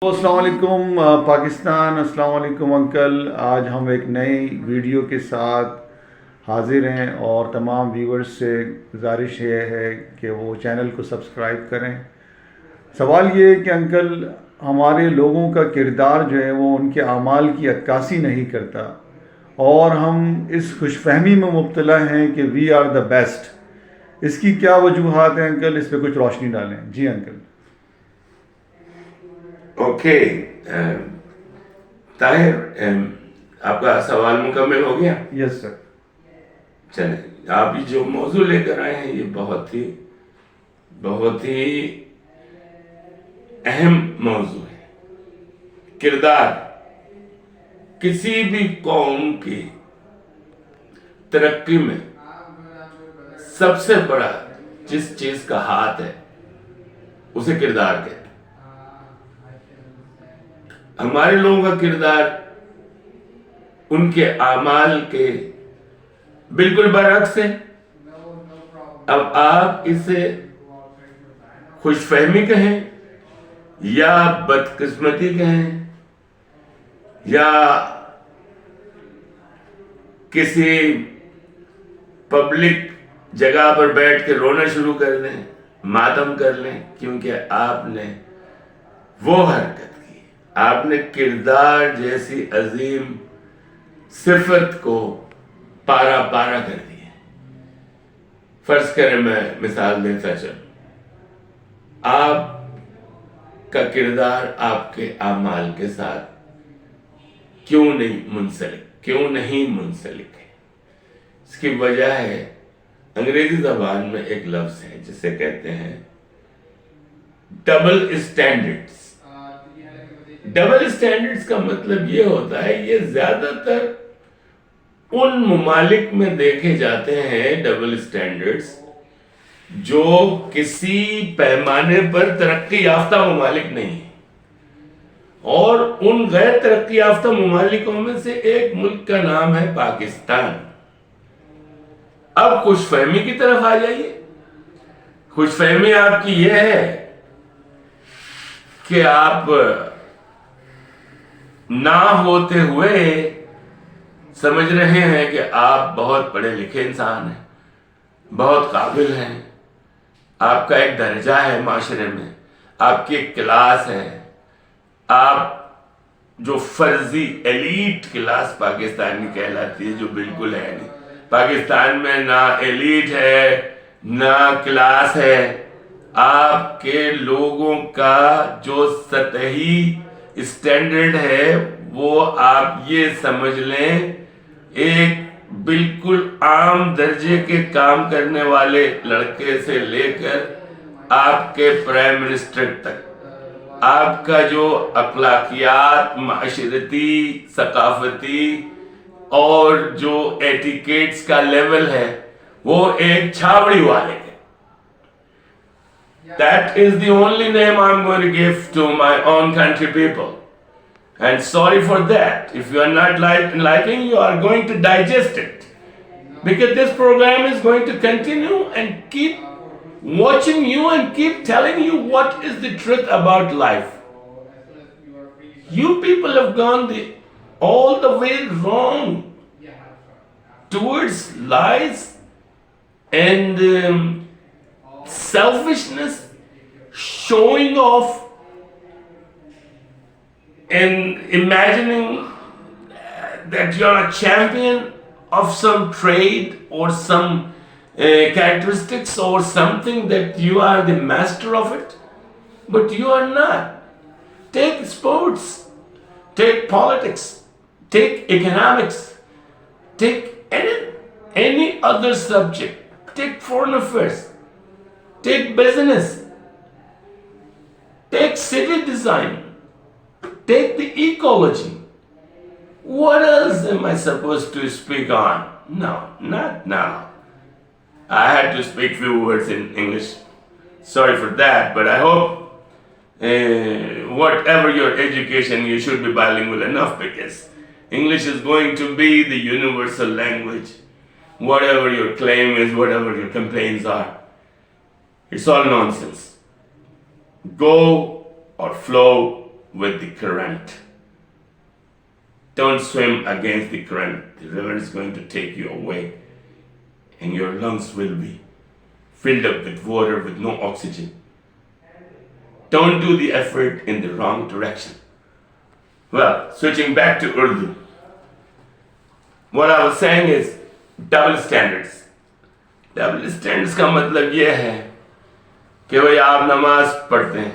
السلام علیکم پاکستان، السلام علیکم انکل. آج ہم ایک نئی ویڈیو کے ساتھ حاضر ہیں اور تمام ویورز سے گزارش یہ ہے کہ وہ چینل کو سبسکرائب کریں. سوال یہ ہے کہ انکل، ہمارے لوگوں کا کردار جو ہے وہ ان کے اعمال کی عکاسی نہیں کرتا اور ہم اس خوش فہمی میں مبتلا ہیں کہ وی آر دا بیسٹ. اس کی کیا وجوہات ہیں انکل؟ اس پہ کچھ روشنی ڈالیں. جی انکل. اوکے طاہر، آپ کا سوال مکمل ہو گیا؟ یس سر. چلیں، آپ جو موضوع لے کر آئے ہیں یہ بہت ہی اہم موضوع ہے. کردار کسی بھی قوم کی ترقی میں سب سے بڑا جس چیز کا ہاتھ ہے اسے کردار کہتے ہیں. ہمارے لوگوں کا کردار ان کے اعمال کے بالکل برعکس ہے. اب آپ اسے خوش فہمی کہیں یا بدقسمتی کہیں یا کسی پبلک جگہ پر بیٹھ کے رونا شروع کر لیں، ماتم کر لیں، کیونکہ آپ نے وہ حرکت کی، آپ نے کردار جیسی عظیم صفت کو پارا پارا کر دیا. فرض کریں میں مثال دیتا چلوں، آپ کا کردار آپ کے اعمال کے ساتھ کیوں نہیں منسلک ہے؟ اس کی وجہ ہے انگریزی زبان میں ایک لفظ ہے جسے کہتے ہیں ڈبل اسٹینڈرڈز. ڈبل اسٹینڈرڈز کا مطلب یہ ہوتا ہے، یہ زیادہ تر ان ممالک میں دیکھے جاتے ہیں ڈبل اسٹینڈرڈز جو کسی پیمانے پر ترقی یافتہ ممالک نہیں ہیں. اور ان غیر ترقی یافتہ ممالکوں میں سے ایک ملک کا نام ہے پاکستان. اب خوش فہمی کی طرف آ جائیے. خوش فہمی آپ کی یہ ہے کہ آپ نہ ہوتے ہوئے سمجھ رہے ہیں کہ آپ بہت پڑھے لکھے انسان ہیں، بہت قابل ہیں، آپ کا ایک درجہ ہے معاشرے میں، آپ کی ایک کلاس ہے. آپ جو فرضی ایلیٹ کلاس پاکستانی کہلاتی ہے، جو بالکل ہے نہیں. پاکستان میں نہ ایلیٹ ہے نہ کلاس ہے. آپ کے لوگوں کا جو سطحی اسٹینڈرڈ ہے وہ آپ یہ سمجھ لیں ایک بالکل عام درجے کے کام کرنے والے لڑکے سے لے کر آپ کے پرائم منسٹر تک آپ کا جو اخلاقیات، معاشرتی، ثقافتی اور جو ایٹیکیٹس کا لیول ہے وہ ایک چھاوڑی والے کے. That is the only name I'm going to give to my own country people. And sorry for that. If you are not liking, you are going to digest it. Because this program is going to continue and keep watching you and keep telling you what is the truth about life. You people have gone all the way wrong towards lies and selfishness, showing off and imagining that you are a champion of some trait or some characteristics or something, that you are the master of it, but you are not. Take sports, take politics, take economics, take any other subject, take foreign affairs, take business, take city design, take the ecology. What else am I supposed to speak on? No, not now. I had to speak few words in English. Sorry for that, but I hope whatever your education, you should be bilingual enough, because English is going to be the universal language. Whatever your claim is, whatever your complaints are, it's all nonsense. Go or flow with the current. Don't swim against the current. The river is going to take you away, and your lungs will be filled up with water with no oxygen. Don't do the effort in the wrong direction. Well, switching back to Urdu, what I was saying is double standards. Double standards کا مطلب یہ ہے کہ بھئی آپ نماز پڑھتے ہیں,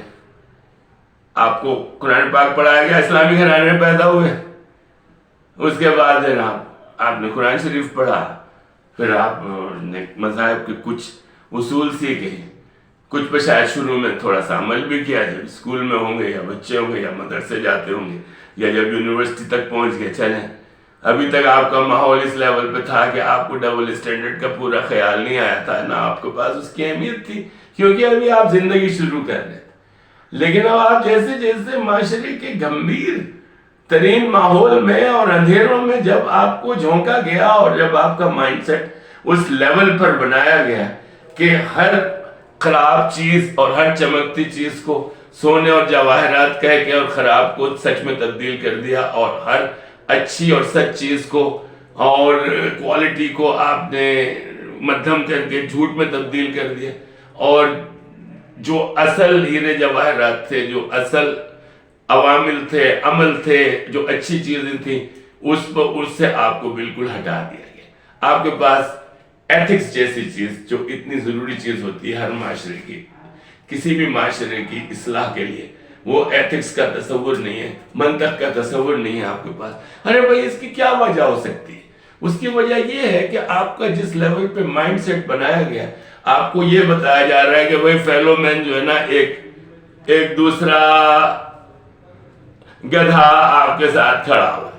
آپ کو قرآن پاک پڑھایا گیا, اسلامی گھرانے میں پیدا ہوئے, اس کے بعد جناب آپ نے قرآن شریف پڑھا, پھر آپ نے مذاہب کے کچھ اصول سیکھے, کچھ پہ شاید شروع میں تھوڑا سا عمل بھی کیا, جب اسکول میں ہوں گے یا بچے ہوں گے یا مدرسے جاتے ہوں گے یا جب یونیورسٹی تک پہنچ گئے. چلیں, ابھی تک آپ کا ماحول اس لیول پہ تھا کہ آپ کو ڈبل اسٹینڈرڈ کا پورا خیال نہیں آیا تھا, نہ آپ کے پاس اس کی اہمیت تھی, کیونکہ ابھی آپ زندگی شروع کر رہے تھے. لیکن اب آپ جیسے جیسے معاشرے کے گمبھیر ترین ماحول میں اور اندھیروں میں جب آپ کو جھونکا گیا, اور جب آپ کا مائنڈ سیٹ اس لیول پر بنایا گیا کہ ہر خراب چیز اور ہر چمکتی چیز کو سونے اور جواہرات کہہ کے اور خراب کو سچ میں تبدیل کر دیا, اور ہر اچھی اور سچ چیز کو اور کوالٹی کو آپ نے مدھم کر کے جھوٹ میں تبدیل کر دیا, اور جو اصل ہیرے جواہرات تھے, جو اصل عوامل تھے, عمل تھے, جو اچھی چیزیں تھیں, اس سے آپ کو بالکل ہٹا دیا گیا. آپ کے پاس ایتھکس جیسی چیز, جو اتنی ضروری چیز ہوتی ہے ہر معاشرے کی, کسی بھی معاشرے کی اصلاح کے لیے, وہ ایتھکس کا تصور نہیں ہے, منطق کا تصور نہیں ہے آپ کے پاس. ارے بھائی اس کی کیا وجہ ہو سکتی ہے؟ اس کی وجہ یہ ہے کہ آپ کا جس لیول پہ مائنڈ سیٹ بنایا گیا, آپ کو یہ بتایا جا رہا ہے کہ بھائی فیلو مین جو ہے نا, ایک دوسرا گدھا آپ کے ساتھ کھڑا ہوا,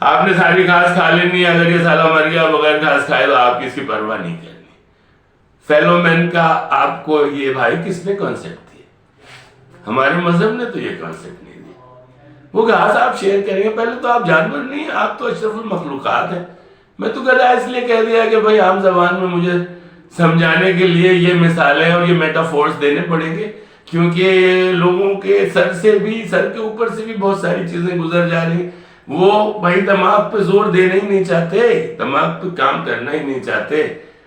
آپ نے ساری گھاس کھا لینی, اگر یہ سالہ مر گیا بغیر گھاس کھائے تو آپ کی اس کی پرواہ نہیں کرنی. فیلو مین کا آپ کو یہ بھائی کس نے کانسیپٹ دیا؟ ہمارے مذہب نے تو یہ کانسیپٹ نہیں دیا. وہ گھاس آپ شیئر کریں گے, پہلے تو آپ جانور نہیں ہیں, آپ تو اشرف المخلوقات ہیں. میں تو گدھا اس لیے کہہ دیا کہ بھائی عام زبان میں مجھے سمجھانے کے لیے یہ مثالیں اور یہ میٹافورس دینے پڑیں گے, کیونکہ لوگوں کے سر کے اوپر سے بھی بہت ساری چیزیں گزر جا رہی ہیں. وہ بھائی دماغ پہ زور دینا ہی نہیں چاہتے, دماغ پہ کام کرنا ہی نہیں چاہتے,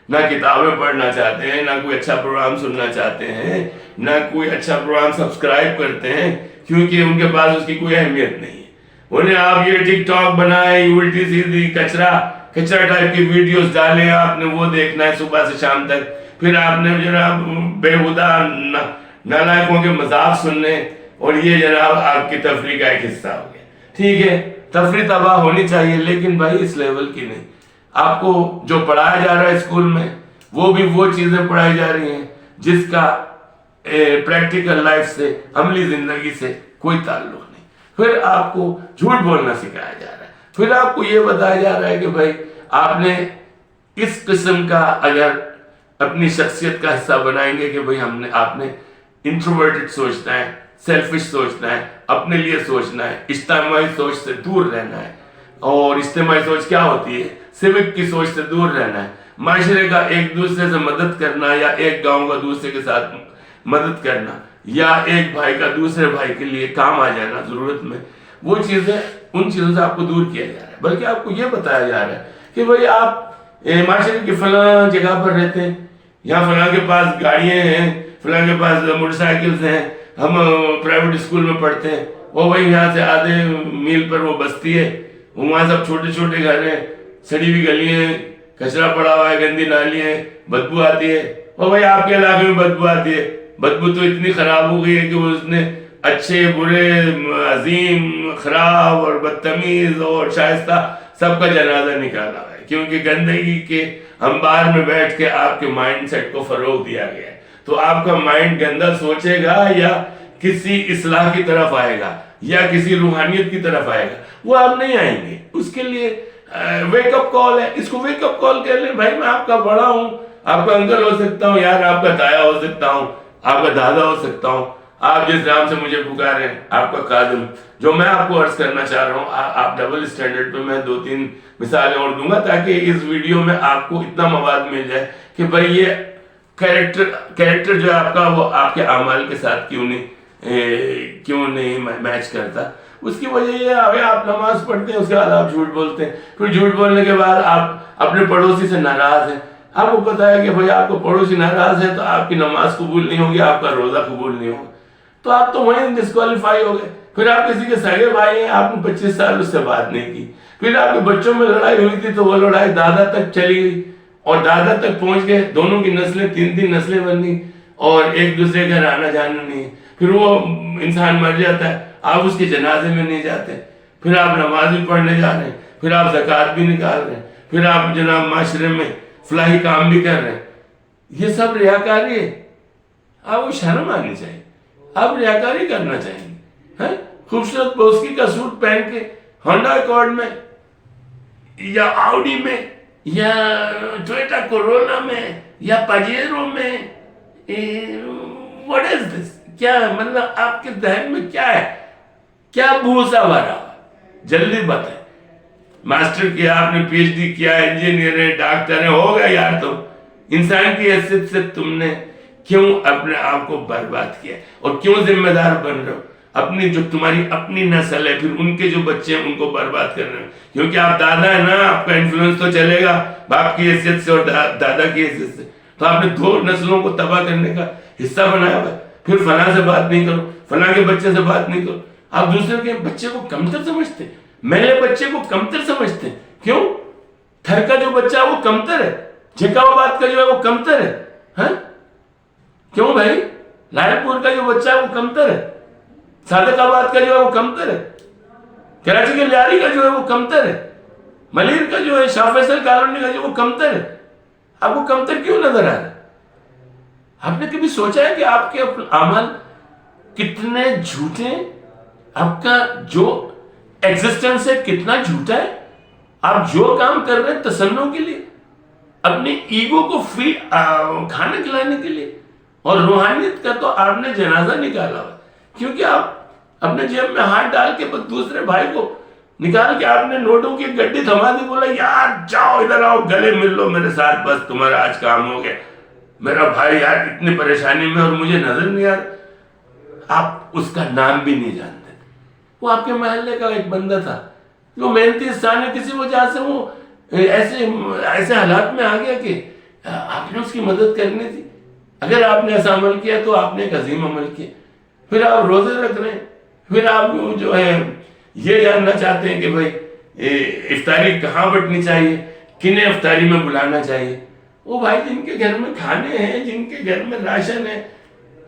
نہ کتابیں پڑھنا چاہتے ہیں, نہ کوئی اچھا پروگرام سننا چاہتے ہیں, نہ کوئی اچھا پروگرام سبسکرائب کرتے ہیں, کیونکہ ان کے پاس اس کی کوئی اہمیت نہیں ہے. انہیں آپ یہ ٹک ٹاک بنائے, الٹی سیدھی کچرا ٹائپ کی ویڈیوز ڈالیں, آپ نے وہ دیکھنا ہے صبح سے شام تک, پھر آپ نے جناب بےہودہ نالائقوں کے مذاق سننے, اور یہ جناب آپ کی تفریح کا ایک حصہ ہو گیا. ٹھیک ہے, تفریح تباہ ہونی چاہیے, لیکن بھائی اس لیول کی نہیں. آپ کو جو پڑھایا جا رہا ہے اسکول میں, وہ بھی وہ چیزیں پڑھائی جا رہی ہیں جس کا پریکٹیکل لائف سے, عملی زندگی سے کوئی تعلق نہیں. پھر آپ کو جھوٹ بولنا سکھایا جا رہا ہے, پھر آپ کو یہ بتایا جا رہا ہے کہ بھائی آپ نے اس قسم کا اگر اپنی شخصیت کا حصہ بنائیں گے کہ بھائی آپ نے انٹروورٹڈ سوچنا ہے, سیلفش سوچنا ہے, اپنے لیے سوچنا ہے, اجتماعی سوچ سے دور رہنا ہے. اور اجتماعی سوچ کیا ہوتی ہے؟ سیوک کی سوچ سے دور رہنا ہے, معاشرے کا ایک دوسرے سے مدد کرنا, یا ایک گاؤں کا دوسرے کے ساتھ مدد کرنا, یا ایک بھائی کا دوسرے بھائی کے لیے کام آ جانا ضرورت میں. وہ چیزیں, ان چیزوں سے آپ کو دور کیا جا رہا ہے, بلکہ آپ کو یہ بتایا جا رہا ہے کہ بھائی آپ معاشرے کی فلاں جگہ پر رہتے ہیں, یہاں فلاں کے پاس گاڑیاں ہیں, فلاں کے پاس موٹر سائیکلز ہیں, ہم پرائیویٹ اسکول میں پڑھتے ہیں, وہ بھائی یہاں سے آدھے میل پر وہ بستی ہے, وہاں سب چھوٹے چھوٹے گھر ہیں, سڑی ہوئی گلیاں ہیں, کچرا پڑا ہوا ہے, گندی نالی ہیں, بدبو آتی ہے. وہ بھائی آپ کے علاقے میں بدبو آتی ہے, بدبو تو اتنی خراب ہو گئی ہے کہ اس نے اچھے برے عظیم خراب اور بدتمیز اور شائستہ سب کا جنازہ نکالا ہے, کیونکہ گندگی کے انبار میں بیٹھ کے آپ کے مائنڈ سیٹ کو فروغ دیا گیا ہے. تو آپ کا مائنڈ گندا سوچے گا یا کسی اصلاح کی طرف آئے گا یا کسی روحانیت کی طرف آئے گا, وہ آپ نہیں آئیں گے. اس کے لیے ویک اپ کال ہے, اس کو ویک اپ کال کہہ لیں. بھائی میں آپ کا بڑا ہوں, آپ کا انکل ہو سکتا ہوں, یار آپ کا تایا ہو سکتا ہوں, آپ کا دادا ہو سکتا ہوں, آپ جس نام سے مجھے پکارے ہیں آپ کا خادم. جو میں آپ کو عرض کرنا چاہ رہا ہوں, آپ ڈبل اسٹینڈرڈ پہ میں 2-3 مثالیں اور دوں گا تاکہ اس ویڈیو میں آپ کو اتنا مواد مل جائے کہ بھائی یہ کیریکٹر جو ہے آپ کا, وہ آپ کے اعمال کے ساتھ کیوں نہیں کیوں نہیں میچ کرتا؟ اس کی وجہ یہ ہے آپ نماز پڑھتے ہیں، اس کے بعد آپ جھوٹ بولتے ہیں، پھر جھوٹ بولنے کے بعد آپ اپنے پڑوسی سے ناراض ہیں، آپ کو پتا ہے کہ بھائی آپ کو پڑوسی ناراض ہے تو آپ کی نماز قبول نہیں ہوگی، آپ کا روزہ قبول نہیں ہوگا، تو آپ تو وہیں ڈسکوالیفائی ہو گئے۔ پھر آپ کسی کے سگے بھائی ہیں، آپ نے 25 سال اس سے بات نہیں کی، پھر آپ کے بچوں میں لڑائی ہوئی تھی تو وہ لڑائی دادا تک چلی گئی اور دادا تک پہنچ گئے، دونوں کی نسلیں 3 نسلیں بن گئی اور ایک دوسرے کا آنا جانا نہیں ہے، پھر وہ انسان مر جاتا ہے، آپ اس کے جنازے میں نہیں جاتے، پھر آپ نماز بھی پڑھنے جا رہے ہیں، پھر آپ زکوٰۃ بھی نکال رہے ہیں، پھر آپ جناب معاشرے میں فلاحی کام بھی کر رہے ہیں، یہ سب ریاکاری ہے۔ آپ کو شرم آنی چاہیے، آپ ریاکاری کرنا چاہیے۔ خوبصورت بوسکی کا سوٹ پہن کے ہونڈا اکارڈ میں یا آؤڈی میں یا ٹویوٹا کورولا میں یا پاجیرو میں، what is this؟ کیا مطلب آپ کے ذہن میں کیا ہے؟ کیا بھوسا بھرا؟ جلدی بتائیں۔ ماسٹر کیا، آپ نے پی ایچ ڈی کیا، انجینئر ہے، ڈاکٹر ہے، ہو گیا یار، تم انسان کی حیثیت سے تم نے کیوں اپنے آپ کو برباد کیا اور کیوں ذمہ دار بن رہے ہو؟ اپنی جو تمہاری اپنی نسل ہے، پھر ان کے جو بچے ہیں ان کو برباد کر رہے ہیں، کیونکہ آپ دادا ہے نا، آپ کا انفلوئنس تو چلے گا باپ کی حیثیت سے اور دادا کی حیثیت سے، تو آپ نے 2 نسلوں کو تباہ کرنے کا حصہ بنایا ہوا ہے۔ پھر فلاں سے بات نہیں کرو، فلاں کے بچے سے بات نہیں کرو، آپ دوسرے کے بچے کو کمتر سمجھتے ہیں، میلے بچے کو کمتر سمجھتے ہیں۔ کیوں؟ تھر کا جو بچہ ہے وہ کمتر ہے، جھکاوآباد کا جو ہے وہ کمتر ہے۔ کیوں بھائی؟ لائل پور کا جو بچہ ہے وہ کمتر ہے، صادق آباد کا جو ہے وہ کمتر ہے، کراچی کے لیاری کا جو ہے وہ کمتر ہے، ملیر کا جو ہے، شاہ فیصل کالونی کا جو وہ کمتر ہے۔ آپ کو کمتر کیوں نظر آ رہا ہے؟ آپ نے کبھی سوچا ہے کہ آپ کے اعمال کتنے جھوٹے ہیں؟ آپ کا جو ایگزسٹنس ہے کتنا جھوٹا ہے؟ آپ جو کام کر رہے ہیں تسنوں کے لیے، اپنی ایگو کو کھانا کھلانے کے لیے، اور روحانیت کا تو آپ نے جنازہ نکالا ہوا، کیونکہ آپ اپنے جیب میں ہاتھ ڈال کے دوسرے بھائی کو نکال کے آپ نے نوٹوں کی گڈی تھما دی، بولا یار جاؤ ادھر آؤ، گلے مل لو میرے ساتھ، بس تمہارا آج کام ہو گیا، میرا بھائی یار اتنی پریشانی میں اور مجھے نظر نہیں آ رہا۔ آپ اس کا نام بھی نہیں جانتے، وہ آپ کے محلے کا ایک بندہ تھا، جو محنتی انسان ہے، کسی وجہ سے وہ ایسے حالات میں آ گیا کہ آپ نے اس کی مدد کرنی تھی۔ اگر آپ نے ایسا عمل کیا تو آپ نے ایک عظیم عمل کیا۔ پھر آپ روزے رکھ رہے ہیں، پھر آپ جو ہے یہ جاننا چاہتے ہیں کہ بھائی افطاری کہاں بٹنی چاہیے، کنہیں افطاری میں بلانا چاہیے۔ وہ بھائی جن کے گھر میں کھانے ہیں، جن کے گھر میں راشن ہے،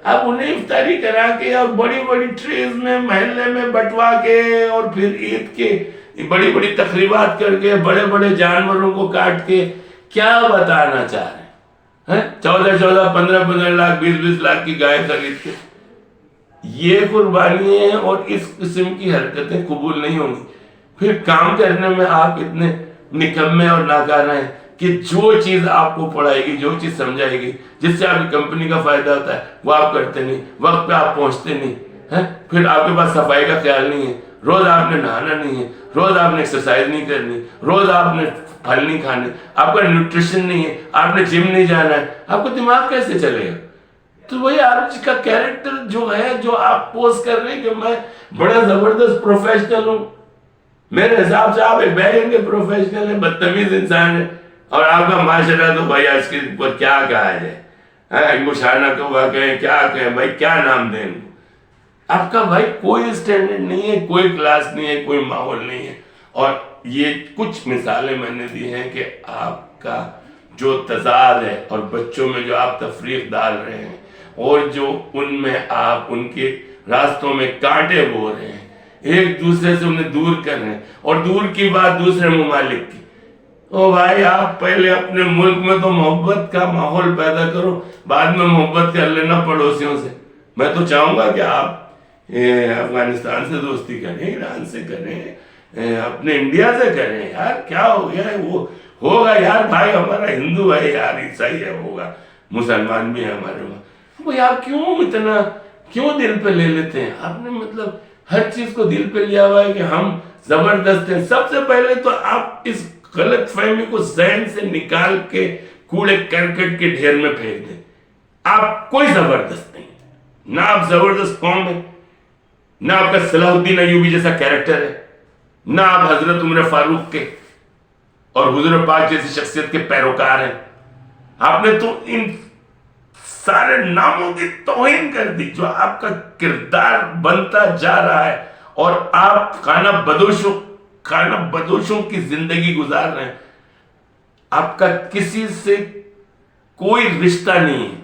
آپ انہیں افطاری کرا کے اور بڑی بڑی ٹریز میں محلے میں بٹوا کے اور پھر عید کے بڑی بڑی تقریبات کر کے بڑے بڑے جانوروں کو کاٹ کے کیا بتانا چاہ رہے ہیں؟ 14 15 لاکھ 20 لاکھ کی گائے خرید کے، یہ قربانی ہیں اور اس قسم کی حرکتیں قبول نہیں ہوں گی۔ پھر کام کرنے میں آپ اتنے نکمے اور ناکارہ ہیں کہ جو چیز آپ کو پڑھائے گی، جو چیز سمجھائے گی، جس سے آپ کی کمپنی کا فائدہ ہوتا ہے، وہ آپ کرتے نہیں، وقت پہ آپ پہنچتے نہیں۔ پھر آپ کے پاس صفائی کا خیال نہیں ہے، روز آپ نے نہانا نہیں ہے، روز آپ نے ایکسرسائز نہیں کرنی، روز آپ نے پھل نہیں کھانے، آپ کا نیوٹریشن نہیں ہے، آپ نے جم نہیں جانا ہے، آپ کو دماغ کیسے چلے گا؟ تو وہی آپ کا کیریکٹر جو ہے، جو آپ پوز کر رہے ہیں کہ میں بڑا زبردست پروفیشنل ہوں، میرے حساب سے آپ ایک بیگن کے پروفیشنل ہیں، بدتمیز انسان ہیں، اور آپ کا معاشرہ تو بھائی اس کے اوپر کیا کہا جائے، مشانہ کو کہیں کیا کہیں بھائی، کیا نام دیں؟ آپ کا بھائی کوئی اسٹینڈرڈ نہیں ہے، کوئی کلاس نہیں ہے، کوئی ماحول نہیں ہے۔ اور یہ کچھ مثالیں میں نے دی ہیں کہ آپ کا جو تضاد ہے اور بچوں میں جو آپ تفریق ڈال رہے ہیں اور جو ان میں آپ ان کے راستوں میں کانٹے بو رہے ہیں، ایک دوسرے سے انہیں دور کر رہے ہیں، اور دور کی بات دوسرے ممالک کی۔ او بھائی، آپ پہلے اپنے ملک میں تو محبت کا ماحول پیدا کرو، بعد میں محبت کر لینا پڑوسیوں سے۔ میں تو چاہوں گا کہ آپ افغانستان سے دوستی کریں، ایران سے کریں، اپنے انڈیا سے کریں، یار کیا ہو گیا ہے؟ وہ ہوگا یار، بھائی ہمارا ہندو ہے یار، عیسائی ہے، ہوگا، مسلمان بھی ہے ہمارے وہاں۔ بھائی آپ کیوں دل پہ لے لیتے ہیں؟ آپ نے مطلب ہر چیز کو دل پہ لیا ہوا ہے کہ ہم زبردست ہیں۔ سب سے پہلے تو آپ اس غلط فہمی کو ذہن سے نکال کے کوڑے کرکٹ کے ڈھیر میں پھینک دیں۔ آپ کوئی زبردست نہیں، نہ آپ زبردست قوم ہے، نہ آپ کا صلاح الدین ایوبی جیسا کیریکٹر ہے، نہ آپ حضرت عمر فاروق کے اور حضور پاک جیسی شخصیت کے پیروکار ہیں. آپ نے تو ان سارے ناموں کی توہین کر دی جو آپ کا کردار بنتا جا رہا ہے، اور آپ خانہ بدوشوں کی زندگی گزار رہے ہیں. آپ کا کسی سے کوئی رشتہ نہیں ہے،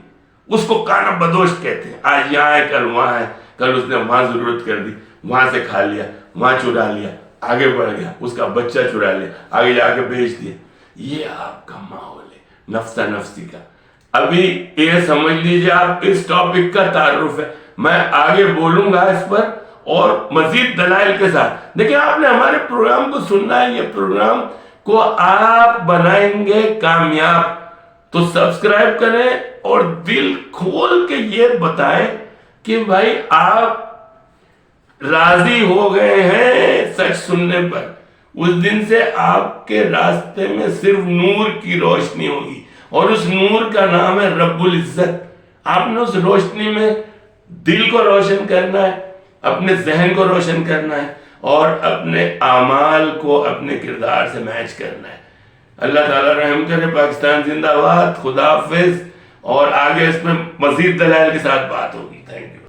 اس کو خانہ بدوش کہتے ہیں. آج یہاں ہے، کل وہاں ہے، کل اس نے وہاں ضرورت کر دی، وہاں سے کھا لیا، وہاں چرا لیا، آگے بڑھ گیا، اس کا بچہ چرا لیا، آگے جا کے بیچ دیا. یہ آپ کا ماحول ہے نفسا نفسی کا. ابھی یہ سمجھ لیجیے آپ اس ٹاپک کا تعارف ہے، میں آگے بولوں گا اس پر اور مزید دلائل کے ساتھ. دیکھیں آپ نے ہمارے پروگرام کو سننا ہے، یہ پروگرام کو آپ بنائیں گے کامیاب تو سبسکرائب کریں اور دل کھول کے یہ بتائیں کہ بھائی آپ راضی ہو گئے ہیں سچ سننے پر. اس دن سے آپ کے راستے میں صرف نور کی روشنی ہوگی، اور اس نور کا نام ہے رب العزت. آپ نے اس روشنی میں دل کو روشن کرنا ہے، اپنے ذہن کو روشن کرنا ہے، اور اپنے اعمال کو اپنے کردار سے میچ کرنا ہے. اللہ تعالیٰ رحم کرے. پاکستان زندہ باد. خدا حافظ. اور آگے اس میں مزید دلائل کے ساتھ بات ہوگی.